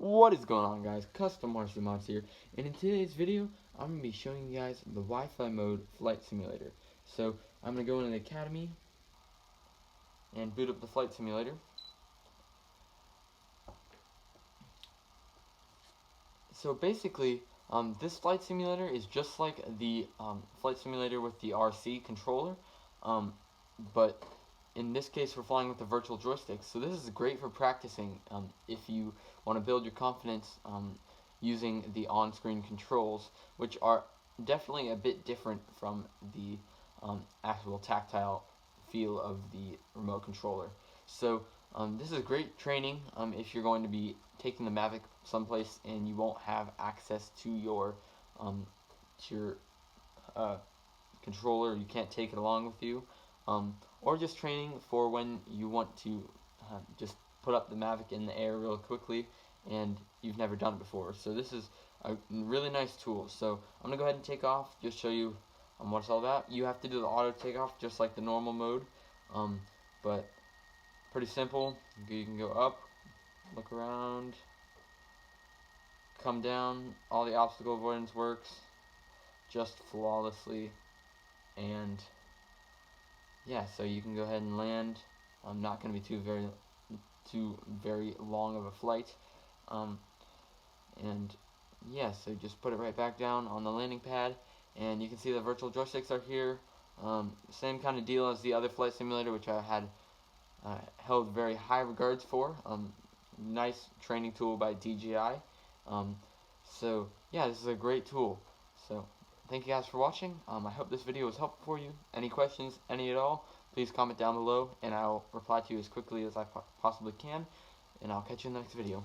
What is going on, guys? Custom Marcy Mods here, and in today's video I'm going to be showing you guys the Wi-Fi mode flight simulator. So I'm going to go into the Academy and boot up the flight simulator. So basically this flight simulator is just like the flight simulator with the RC controller, but in this case we're flying with the virtual joystick. So this is great for practicing if you want to build your confidence using the on-screen controls, which are definitely a bit different from the actual tactile feel of the remote controller. So this is great training if you're going to be taking the Mavic someplace and you won't have access to your controller, you can't take it along with you, or just training for when you want to just put up the Mavic in the air real quickly and you've never done it before. So this is a really nice tool. So I'm going to go ahead and take off, just show you what it's all about. You have to do the auto takeoff just like the normal mode, but pretty simple. You can go up, look around, come down. All the obstacle avoidance works just flawlessly, and yeah, so you can go ahead and land. I'm not going to be too very long of a flight, and yeah, so just put it right back down on the landing pad, and you can see the virtual joysticks are here. Same kind of deal as the other flight simulator, which I had held very high regards for. Nice training tool by DJI. So yeah, this is a great tool. So thank you guys for watching. I hope this video was helpful for you. Any questions, any at all, please comment down below and I'll reply to you as quickly as I possibly can, and I'll catch you in the next video.